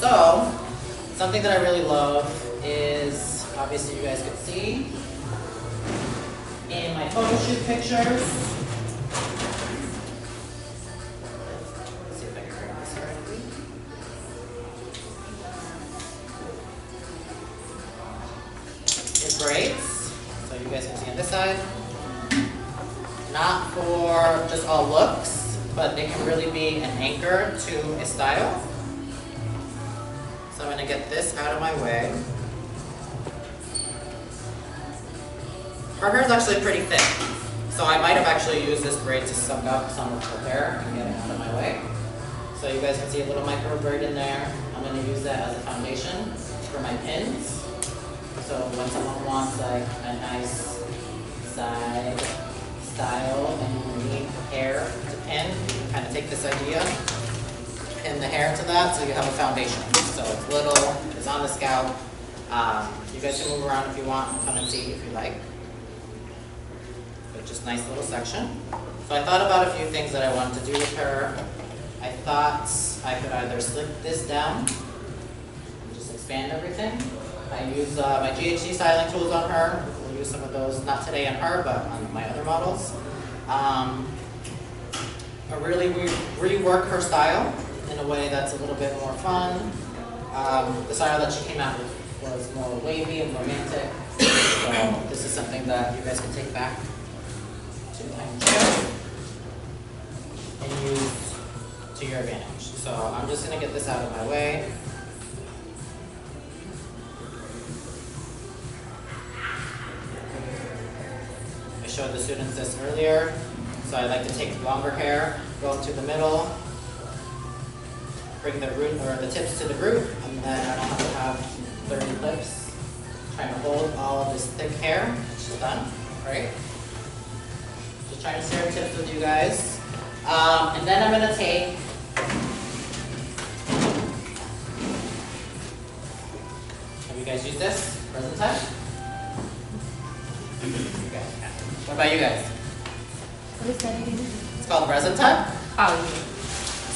So, something that I really love is, obviously you guys can see, in my photo shoot pictures. Let's see if I can turn this correctly. Is braids. So you guys can see on this side. Not for just all looks, but they can really be an anchor to a style. So I'm going to get this out of my way. Her hair is actually pretty thick, so I might have actually used this braid to suck up some of her hair and get it out of my way. So you guys can see a little micro braid in there. I'm going to use that as a foundation for my pins. So when someone wants like a nice side style and you need hair to pin, you can kind of take this idea, pin the hair to that so you have a foundation. So it's little, it's on the scalp. You guys can move around if you want and come and see if you like. But just nice little section. So I thought about a few things that I wanted to do with her. I thought I could either slick this down and just expand everything. I use my GHD styling tools on her. We'll use some of those, not today on her, but on my other models. I really rework her style in a way that's a little bit more fun. The style that she came out with was more wavy and romantic. So this is something that you guys can take back to the chair and use to your advantage. So I'm just going to get this out of my way. I showed the students this earlier. So I like to take longer hair, go up to the middle, bring the root or the tips to the root, and then I don't have to have 30 clips trying to hold all of this thick hair. It's just done, right? Just trying to share tips with you guys. And then I'm going to take have you guys used this? Resintek? Okay. What about you guys? What is that again? It's called Resintek. Oh, yeah.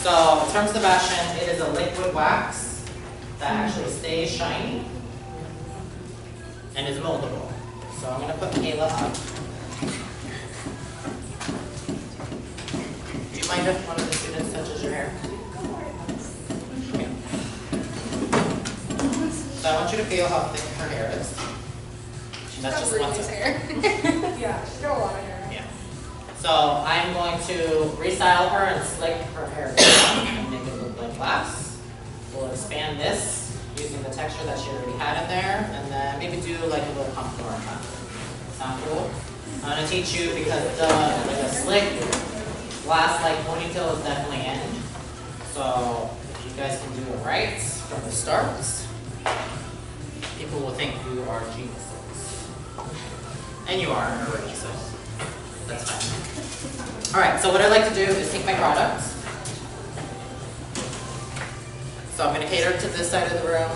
So in terms of Sebastian, it is a liquid wax that actually stays shiny and is moldable. So I'm going to put Kayla up. Do you mind if one of the students touches your hair? Okay. So I want you to feel how thick her hair is. That's just one hair. Yeah, she's got a lot of hair. Yeah. So I'm going to restyle her and slick her hair down and make it look like glass. We'll expand this using the texture that she already had in there, and then maybe do like a little contour on top. Sound cool? I'm going to teach you because like a slick glass-like ponytail is definitely in. So if you guys can do it right from the start, people will think you are geniuses. And you are already, so that's fine. Alright, so what I like to do is take my product. So I'm going to cater to this side of the room,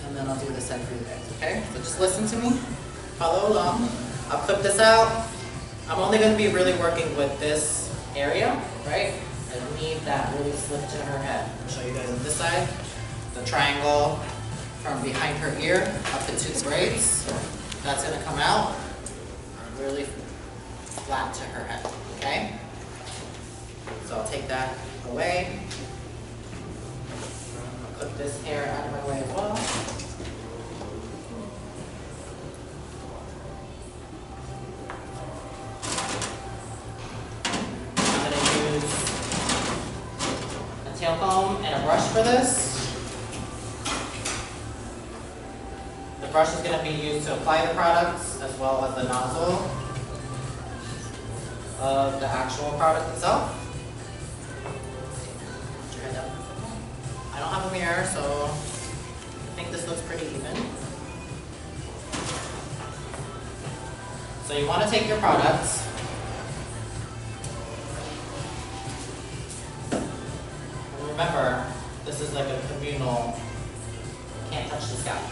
and then I'll do this side for you guys, okay? So just listen to me, follow along. I'll clip this out. I'm only going to be really working with this area, right? I need that really slip to her head. I'll show you guys on this side. The triangle from behind her ear up into the braids. That's going to come out really flat to her head, okay? So I'll take that away. I'll clip this hair out of my way as well. I'm going to use a tail comb and a brush for this. The brush is going to be used to apply the products as well as the nozzle of the actual product itself. Put your head up. I don't have a mirror, so I think this looks pretty even. So you want to take your products and remember, this is like a communal, can't touch the scalp.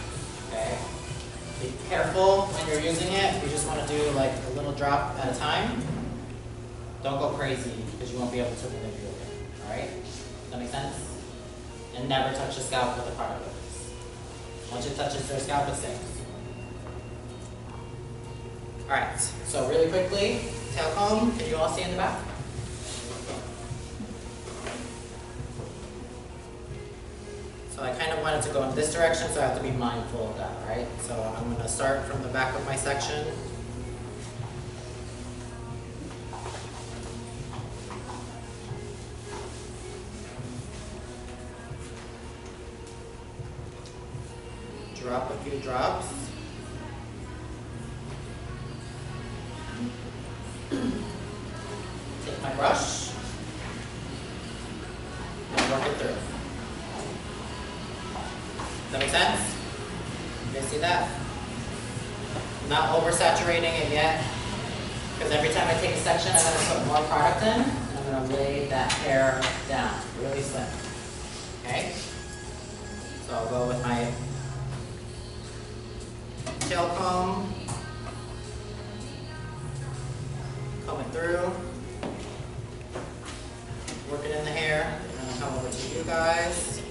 Okay. Be careful when you're using it. You just want to do like a little drop at a time. Don't go crazy because you won't be able to manipulate it. Alright? Does that make sense? and never touch the scalp with the product. Once it touches their scalp, it stays. Alright, so really quickly, tail comb, can you all see in the back? So I kind of wanted to go in this direction, so I have to be mindful of that, right? So I'm going to start from the back of my section. Drop a few drops. Take my brush and work it through. Does that make sense? You guys see that? I'm not oversaturating it yet, because every time I take a section, I'm going to put more product in, and I'm going to lay that hair down, really slim. Okay? So I'll go with my tail comb, comb it through, work it in the hair, and then come over to you guys.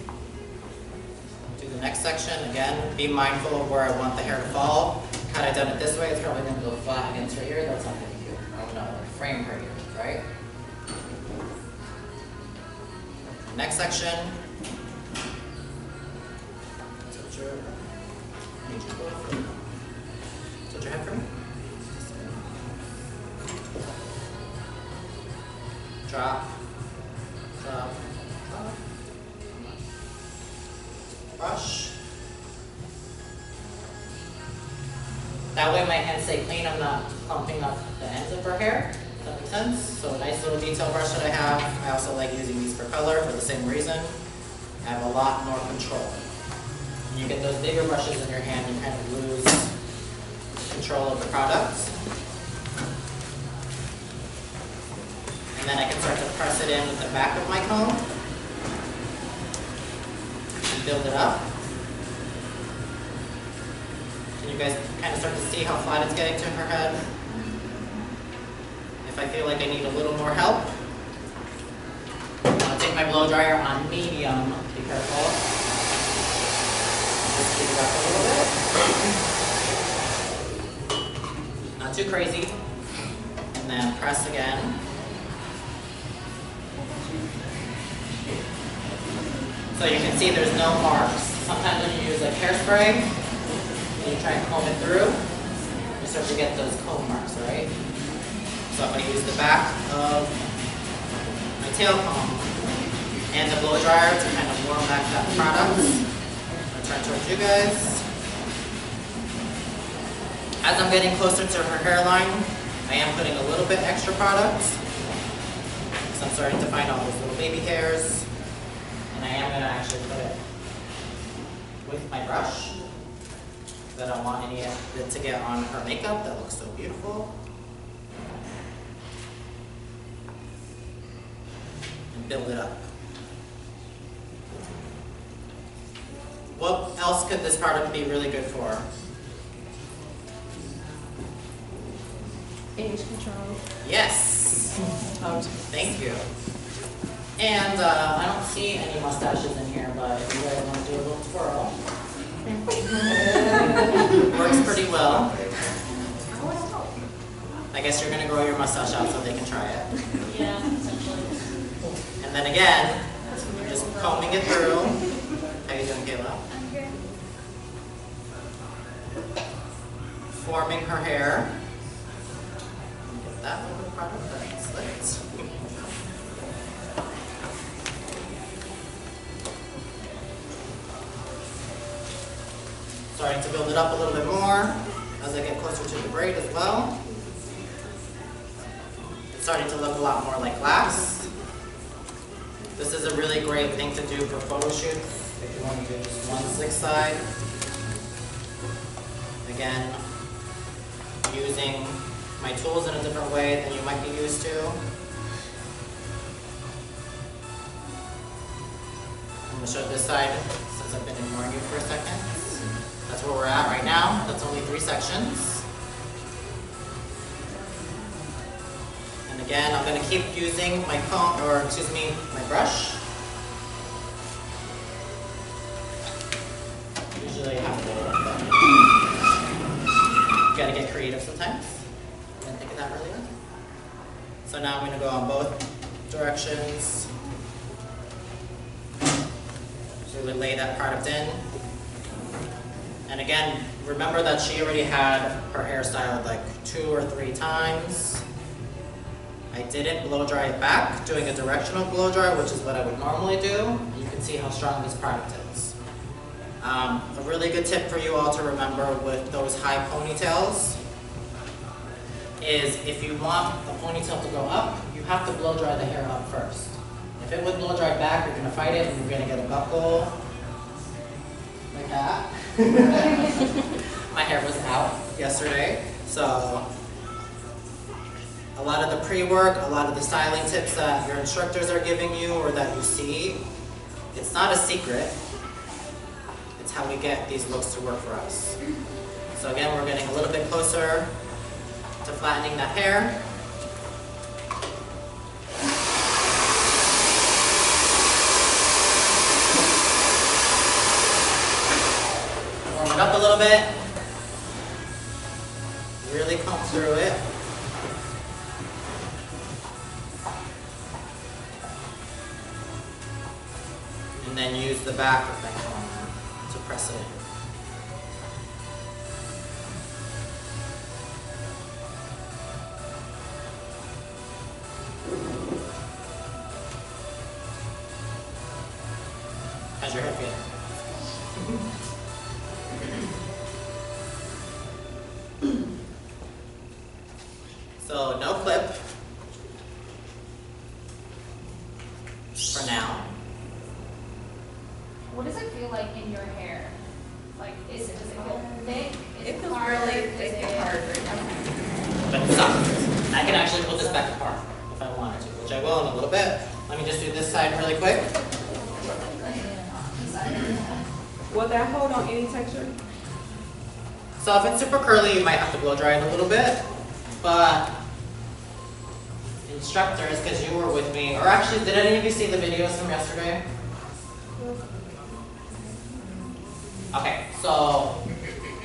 Do the next section. Again, be mindful of where I want the hair to fall. Had I done it this way, it's probably going to go flat against her ear. That's not going to be good. I want to frame her ear, right? Next section. Tilt your head for me. Drop, drop, drop. Brush. That way my hands stay clean, I'm not clumping up the ends of her hair. Does that make sense? So a nice little detail brush that I have. I also like using these for color for the same reason. I have a lot more control. When you get those bigger brushes in your hand, you kind of lose control of the product. And then I can start to press it in with the back of my comb and build it up. Can you guys kind of start to see how flat it's getting to her head? If I feel like I need a little more help, I'm going to take my blow dryer on medium. Be careful. Just heat it up a little bit. Not too crazy. And then press again. So you can see there's no marks. Sometimes when you use like hairspray, and you try and comb it through, you start to get those comb marks, right? So I'm going to use the back of my tail comb and the blow dryer to kind of warm back that product. I'm going to turn towards you guys. As I'm getting closer to her hairline, I am putting a little bit extra product. So I'm starting to find all those little baby hairs. And I am going to actually put it with my brush. I don't want any of it to get on her makeup. That looks so beautiful. And build it up. What else could this product be really good for? Age control. Yes. Thank you. And I don't see any mustaches in here, but if you guys want to do a little twirl. Works pretty well. I guess you're going to grow your mustache out so they can try it. Yeah, essentially. And then again, just combing it through. How you doing, Kayla? I'm good. Forming her hair. Get that little product that's slicked. Starting to build it up a little bit more as I get closer to the braid as well. It's starting to look a lot more like glass. This is a really great thing to do for photo shoots if you want to do just one slick side. Again, using my tools in a different way than you might be used to. I'm going to show this side since I've been ignoring you for a second. That's where we're at right now. That's only 3 sections. And again, I'm going to keep using my comb, or excuse me, my brush. get creative sometimes. Didn't think of that earlier. So now I'm going to go on both directions. So we lay that product in. And again, remember that she already had her hair styled like 2 or 3 times. I didn't blow dry it back, doing a directional blow dry, which is what I would normally do. You can see how strong this product is. A really good tip for you all to remember with those high ponytails is if you want the ponytail to go up, you have to blow dry the hair up first. If it would blow dry back, you're going to fight it and you're going to get a buckle like that. My hair was out yesterday, so a lot of the pre-work, a lot of the styling tips that your instructors are giving you or that you see, it's not a secret. It's how we get these looks to work for us. So again, we're getting a little bit closer to flattening that hair. Warm it up a little bit. Really comb through it. And then use the back of that comb to press it in. How's your head feeling? So no clip for now. What does it feel like in your hair? Like, does it feel thick? It feels really thick and hard right now. But it's soft. I can actually pull this back apart if I wanted to, which I will in a little bit. Let me just do this side really quick. Will that hold on any texture? So if it's super curly, you might have to blow dry it a little bit. But instructors, because you were with me, or actually, did any of you see the videos from yesterday? Okay, so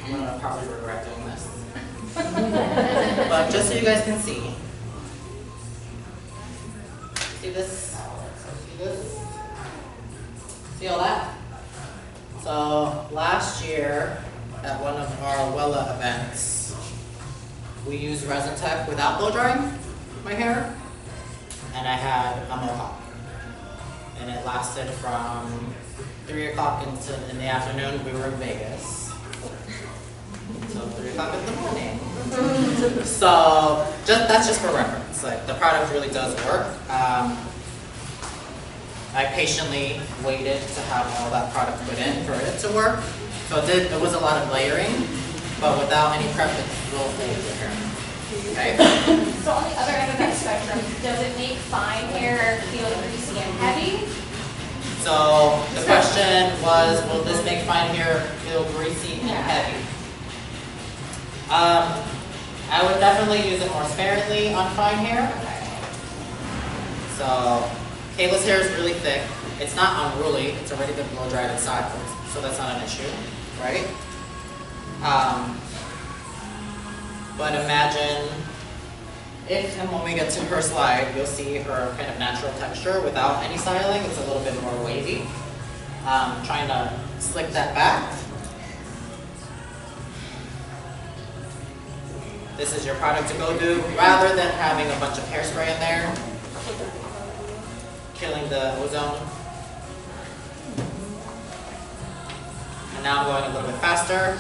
I'm gonna probably regret doing this. But just so you guys can see. See this? See this? See all that? So last year at one of our Wella events, we used Resintek without blow drying my hair, and I had a mohawk. And it lasted from 3 o'clock in the afternoon. We were in Vegas. So 3 o'clock in the morning. So that's just for reference. Like, the product really does work. I patiently waited to have all that product put in for it to work. So it was a lot of layering, but without any prep, it will hold your hair. Okay? So on the other end of that spectrum, does it make fine hair feel greasy and heavy? So the question was, will this make fine hair feel greasy and heavy? I would definitely use it more sparingly on fine hair. So Kayla's hair is really thick. It's not unruly. It's already been blow dried inside, so that's not an issue, right? But imagine if and when we get to her slide, you'll see her kind of natural texture without any styling. It's a little bit more wavy. Trying to slick that back. This is your product to go do, rather than having a bunch of hairspray in there, killing the ozone. And now I'm going a little bit faster,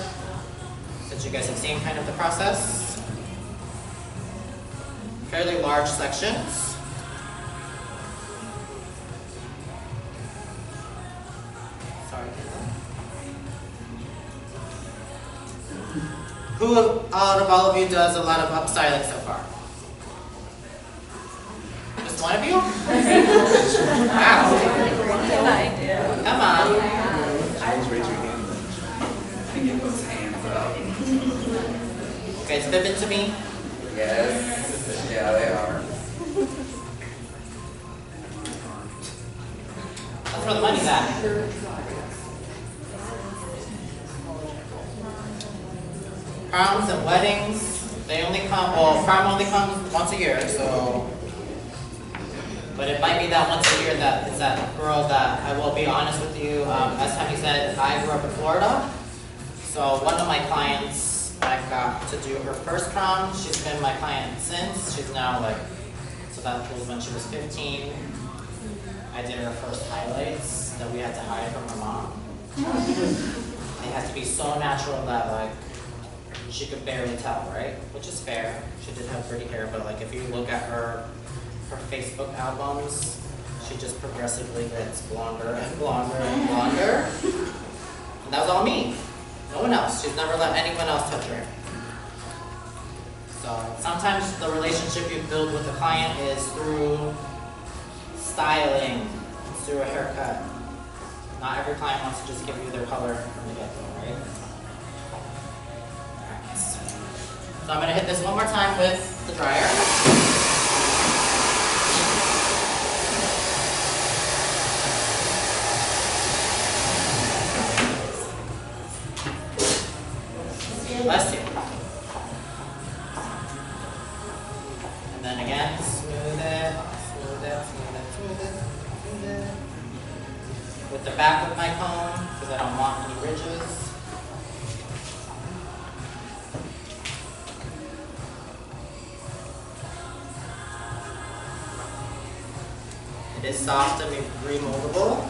since you guys have seen kind of the process. Fairly large sections. Sorry. Who out of all of you does a lot of upstyling so far? Just one of you? Wow. I do. Come on. Please raise your hand then. Get those hands up. You guys fibbing to me? Yes. Yeah, they are. That's where the money's at. proms and weddings, they only come, well, prom only comes once a year, so. But it might be that once a year that is that girl that, I will be honest with you, as Tammy said, I grew up in Florida. So one of my clients, I got to do her first prom. She's been my client since. She's now like, so that was when she was 15. I did her first highlights that we had to hide from her mom. They had to be so natural that like, she could barely tell, right? Which is fair. She did have pretty hair, but like if you look at her Facebook albums, she just progressively gets blonder and blonder and blonder. And that was all me. No one else. She's never let anyone else touch her hair. So sometimes the relationship you build with a client is through styling, through a haircut. Not every client wants to just give you their color from the get-go, right? Alright. So I'm going to hit this one more time with the dryer. Bless you. And then again, smooth it, smooth it, smooth it, smooth it, smooth it. With the back of my comb, because I don't want any ridges. It is soft and remoldable.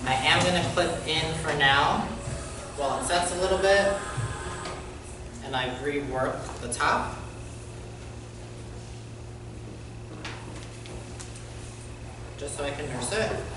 I am going to clip in for now while it sets a little bit. And I rework the top. Just so I can nurse it.